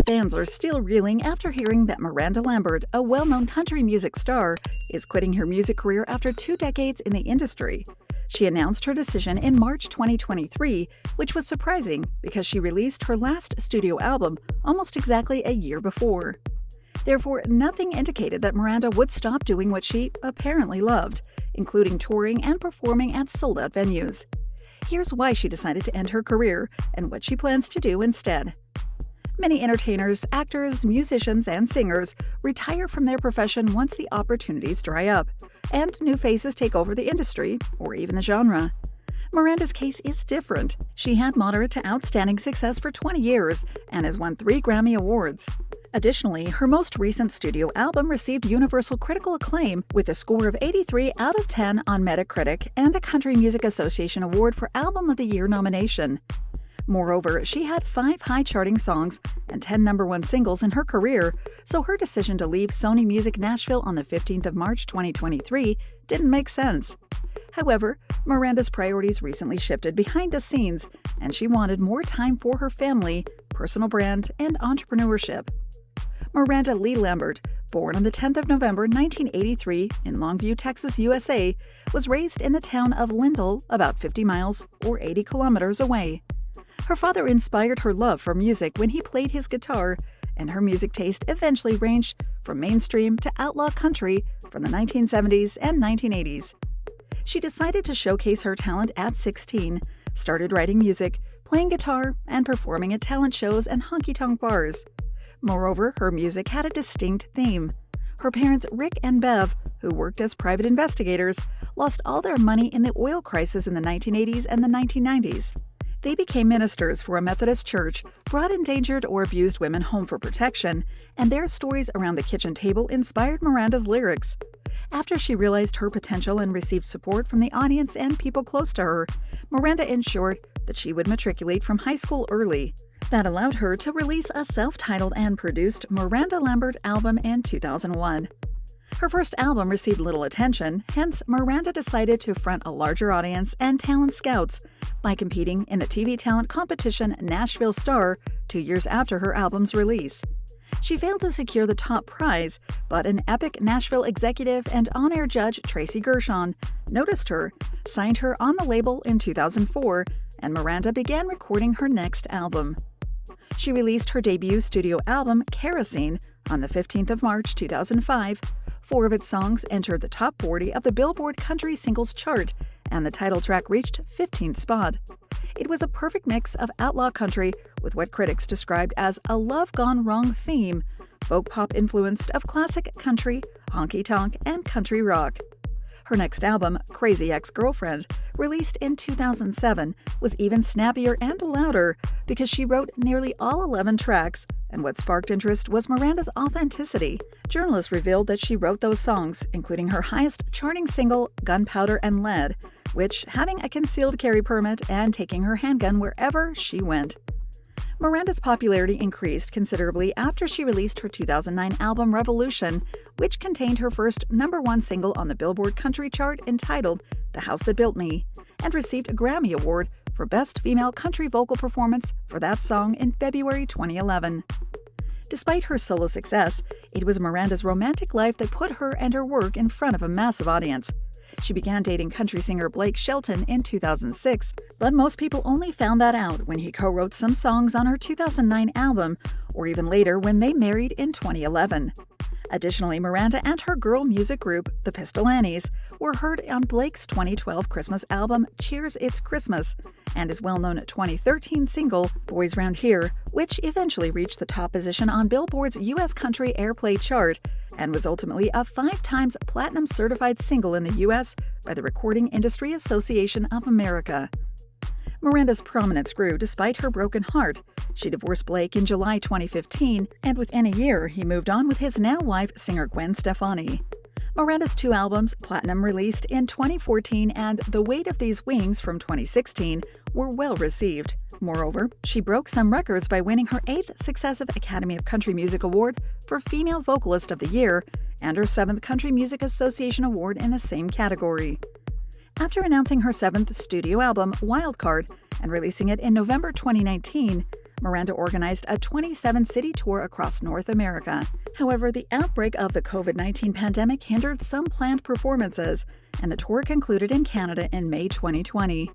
Fans are still reeling after hearing that Miranda Lambert, a well-known country music star, is quitting her music career after 2 decades in the industry. She announced her decision in March 2023, which was surprising because she released her last studio album almost exactly a year before. Therefore, nothing indicated that Miranda would stop doing what she apparently loved, including touring and performing at sold-out venues. Here's why she decided to end her career and what she plans to do instead. Many entertainers, actors, musicians, and singers retire from their profession once the opportunities dry up, and new faces take over the industry, or even the genre. Miranda's case is different. She had moderate to outstanding success for 20 years and has won 3 Grammy Awards. Additionally, her most recent studio album received universal critical acclaim with a score of 83 out of 10 on Metacritic and a Country Music Association Award for Album of the Year nomination. Moreover, she had 5 high-charting songs and 10 #1 singles in her career, so her decision to leave Sony Music Nashville on the 15th of March 2023 didn't make sense. However, Miranda's priorities recently shifted behind the scenes, and she wanted more time for her family, personal brand, and entrepreneurship. Miranda Lee Lambert, born on the 10th of November 1983 in Longview, Texas, USA, was raised in the town of Lindell, about 50 miles or 80 kilometers away. Her father inspired her love for music when he played his guitar, and her music taste eventually ranged from mainstream to outlaw country from the 1970s and 1980s. She decided to showcase her talent at 16, started writing music, playing guitar, and performing at talent shows and honky-tonk bars. Moreover, her music had a distinct theme. Her parents, Rick and Bev, who worked as private investigators, lost all their money in the oil crisis in the 1980s and the 1990s. They became ministers for a Methodist church, brought endangered or abused women home for protection, and their stories around the kitchen table inspired Miranda's lyrics. After she realized her potential and received support from the audience and people close to her, Miranda ensured that she would matriculate from high school early. That allowed her to release a self-titled and produced Miranda Lambert album in 2001. Her first album received little attention, hence Miranda decided to front a larger audience and talent scouts by competing in the TV talent competition Nashville Star 2 years after her album's release. She failed to secure the top prize, but an epic Nashville executive and on-air judge Tracy Gershon noticed her, signed her on the label in 2004, and Miranda began recording her next album. She released her debut studio album, Kerosene, on the 15th of March 2005. 4 of its songs entered the top 40 of the Billboard Country Singles Chart, and the title track reached 15th spot. It was a perfect mix of outlaw country with what critics described as a love gone wrong theme, folk pop influenced of classic country, honky-tonk, and country rock. Her next album, Crazy Ex-Girlfriend, released in 2007, was even snappier and louder because she wrote nearly all 11 tracks, and what sparked interest was Miranda's authenticity. Journalists revealed that she wrote those songs, including her highest charting single, Gunpowder and Lead, which having a concealed carry permit and taking her handgun wherever she went. Miranda's popularity increased considerably after she released her 2009 album Revolution, which contained her first #1 single on the Billboard Country chart entitled The House That Built Me, and received a Grammy Award for Best Female Country Vocal Performance for that song in February 2011. Despite her solo success, it was Miranda's romantic life that put her and her work in front of a massive audience. She began dating country singer Blake Shelton in 2006, but most people only found that out when he co-wrote some songs on her 2009 album, or even later when they married in 2011. Additionally, Miranda and her girl music group, the Pistol Annies, were heard on Blake's 2012 Christmas album Cheers It's Christmas, and his well-known 2013 single Boys Round Here, which eventually reached the top position on Billboard's U.S. Country Airplay chart and was ultimately a 5-times platinum certified single in the U.S. by the Recording Industry Association of America. Miranda's prominence grew despite her broken heart. She divorced Blake in July 2015, and within a year, he moved on with his now wife, singer Gwen Stefani. Miranda's 2 albums, Platinum released in 2014 and The Weight of These Wings from 2016, were well received. Moreover, she broke some records by winning her 8th successive Academy of Country Music Award for Female Vocalist of the Year and her 7th Country Music Association Award in the same category. After announcing her 7th studio album, Wildcard, and releasing it in November 2019, Miranda organized a 27-city tour across North America. However, the outbreak of the COVID-19 pandemic hindered some planned performances, and the tour concluded in Canada in May 2020.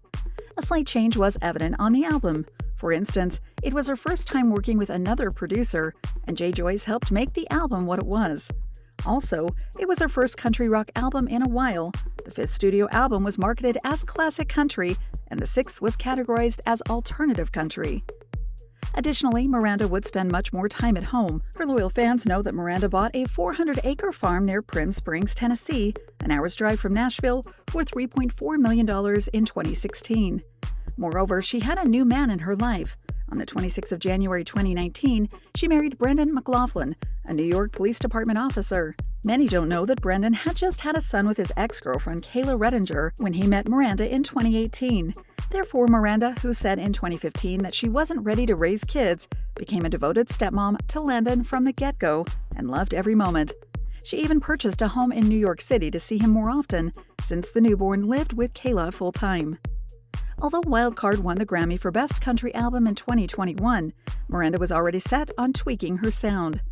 A slight change was evident on the album. For instance, it was her first time working with another producer, and Jay Joyce helped make the album what it was. Also, it was her first country rock album in a while. The fifth studio album was marketed as classic country, and the sixth was categorized as alternative country. Additionally, Miranda would spend much more time at home. Her loyal fans know that Miranda bought a 400-acre farm near Prim Springs, Tennessee, an hour's drive from Nashville, for $3.4 million in 2016. Moreover, she had a new man in her life. On the 26th of January 2019, she married Brendan McLoughlin, a New York Police Department officer. Many don't know that Brendan had just had a son with his ex-girlfriend Kayla Redinger when he met Miranda in 2018. Therefore, Miranda, who said in 2015 that she wasn't ready to raise kids, became a devoted stepmom to Landon from the get-go and loved every moment. She even purchased a home in New York City to see him more often, since the newborn lived with Kayla full-time. Although Wildcard won the Grammy for Best Country Album in 2021, Miranda was already set on tweaking her sound.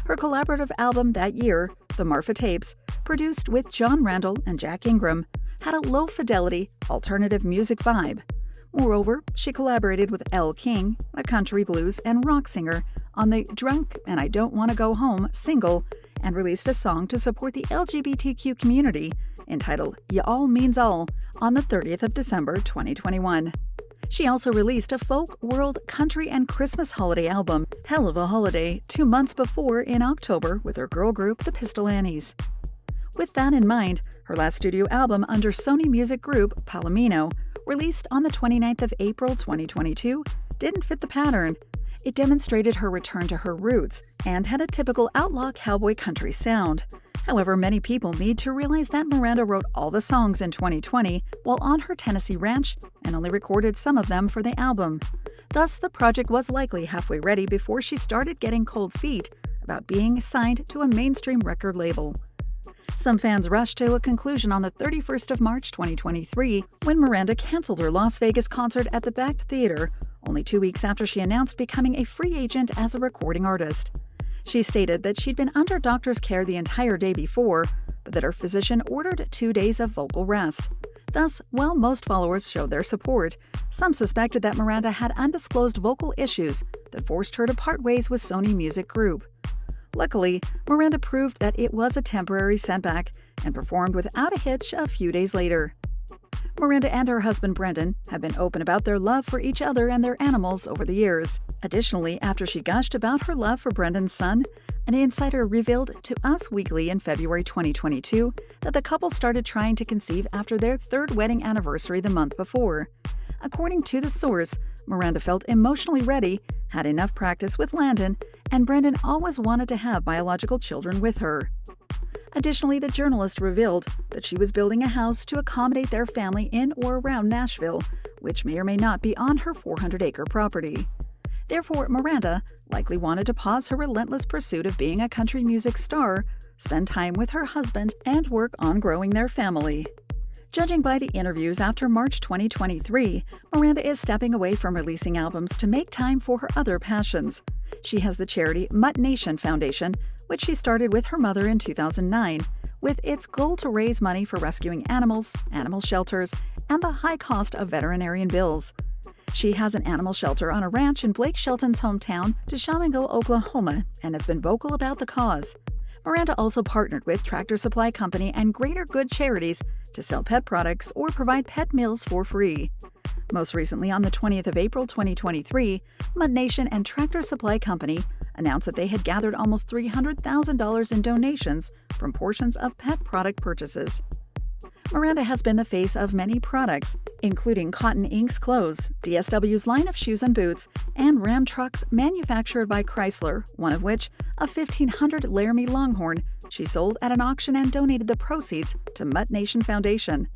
Her collaborative album that year, The Marfa Tapes, produced with John Randall and Jack Ingram, had a low-fidelity, alternative music vibe. Moreover, she collaborated with Elle King, a country blues and rock singer, on the Drunk and I Don't Want to Go Home single, and released a song to support the LGBTQ community entitled Ya All Means All on the 30th of December 2021. She also released a folk, world, country, and Christmas holiday album, Hell of a Holiday, 2 months before in October with her girl group, the Pistol Annies. With that in mind, her last studio album under Sony Music Group, Palomino, released on the 29th of April 2022, didn't fit the pattern. It demonstrated her return to her roots and had a typical outlaw cowboy country sound. However, many people need to realize that Miranda wrote all the songs in 2020 while on her Tennessee ranch and only recorded some of them for the album. Thus, the project was likely halfway ready before she started getting cold feet about being signed to a mainstream record label. Some fans rushed to a conclusion on the 31st of March 2023 when Miranda canceled her Las Vegas concert at the Becht Theater, only 2 weeks after she announced becoming a free agent as a recording artist. She stated that she'd been under doctor's care the entire day before, but that her physician ordered 2 days of vocal rest. Thus, while most followers showed their support, some suspected that Miranda had undisclosed vocal issues that forced her to part ways with Sony Music Group. Luckily, Miranda proved that it was a temporary setback and performed without a hitch a few days later. Miranda and her husband Brendan have been open about their love for each other and their animals over the years. Additionally, after she gushed about her love for Brendan's son, an insider revealed to Us Weekly in February 2022 that the couple started trying to conceive after their third wedding anniversary the month before. According to the source, Miranda felt emotionally ready, had enough practice with Landon, and Brendan always wanted to have biological children with her. Additionally, the journalist revealed that she was building a house to accommodate their family in or around Nashville, which may or may not be on her 400-acre property. Therefore, Miranda likely wanted to pause her relentless pursuit of being a country music star, spend time with her husband, and work on growing their family. Judging by the interviews after March 2023, Miranda is stepping away from releasing albums to make time for her other passions. She has the charity Mutt Nation Foundation, which she started with her mother in 2009, with its goal to raise money for rescuing animals, animal shelters, and the high cost of veterinarian bills. She has an animal shelter on a ranch in Blake Shelton's hometown, Tishomingo, Oklahoma, and has been vocal about the cause. Miranda also partnered with Tractor Supply Company and Greater Good Charities to sell pet products or provide pet meals for free. Most recently, on the 20th of April 2023, Mutt Nation and Tractor Supply Company announced that they had gathered almost $300,000 in donations from portions of pet product purchases. Miranda has been the face of many products, including Cotton Inc.'s clothes, DSW's line of shoes and boots, and Ram trucks manufactured by Chrysler, one of which, a 1500 Laramie Longhorn, she sold at an auction and donated the proceeds to Mutt Nation Foundation.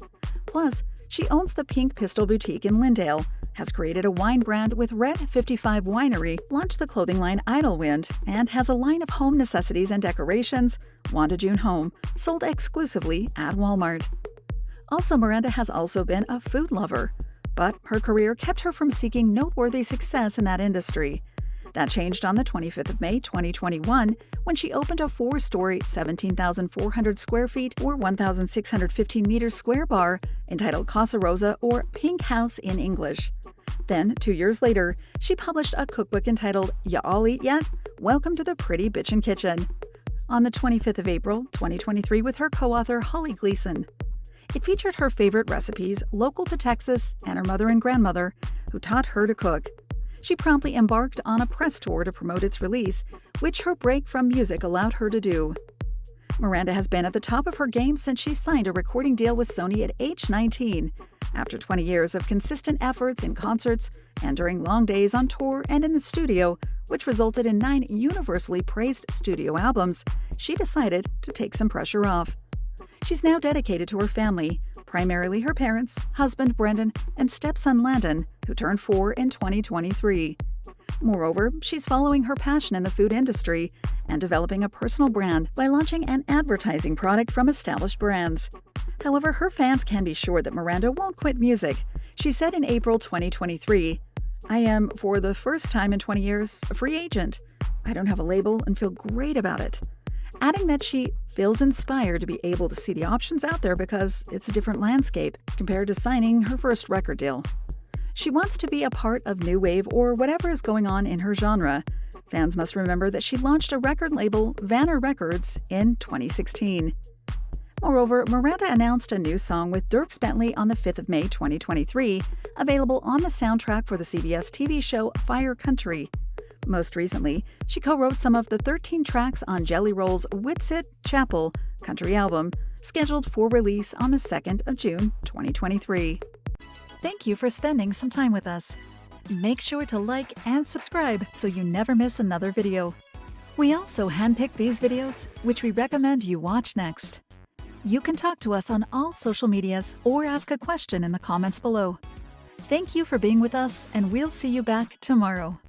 Plus, she owns the Pink Pistol Boutique in Lindale, has created a wine brand with Red 55 Winery, launched the clothing line Idlewind, and has a line of home necessities and decorations, Wanda June Home, sold exclusively at Walmart. Also, Miranda has also been a food lover. But her career kept her from seeking noteworthy success in that industry. That changed on the 25th of May 2021 when she opened a 4-story, 17,400 square feet or 1,615 meters square bar entitled Casa Rosa, or Pink House in English. Then, 2 years later, she published a cookbook entitled Ya All Eat Yet? Welcome to the Pretty Bitchin' Kitchen, on the 25th of April 2023 with her co-author Holly Gleason. It featured her favorite recipes local to Texas and her mother and grandmother, who taught her to cook. She promptly embarked on a press tour to promote its release, which her break from music allowed her to do. Miranda has been at the top of her game since she signed a recording deal with Sony at age 19, after 20 years of consistent efforts in concerts and during long days on tour and in the studio, which resulted in 9 universally praised studio albums. She decided to take some pressure off. She's now dedicated to her family, primarily her parents, husband Brendan, and stepson Landon, who turned 4 in 2023. Moreover, she's following her passion in the food industry and developing a personal brand by launching an advertising product from established brands. However, her fans can be sure that Miranda won't quit music. She said in April 2023, "I am, for the first time in 20 years, a free agent. I don't have a label and feel great about it," adding that she feels inspired to be able to see the options out there because it's a different landscape compared to signing her first record deal. She wants to be a part of new wave or whatever is going on in her genre. Fans must remember that she launched a record label, Vanner Records, in 2016. Moreover, Miranda announced a new song with Dierks Bentley on the 5th of May 2023, available on the soundtrack for the CBS TV show Fire Country. Most recently, she co-wrote some of the 13 tracks on Jelly Roll's Whitsit Chapel country album, scheduled for release on the 2nd of June 2023. Thank you for spending some time with us. Make sure to like and subscribe so you never miss another video. We also handpick these videos, which we recommend you watch next. You can talk to us on all social medias or ask a question in the comments below. Thank you for being with us, and we'll see you back tomorrow.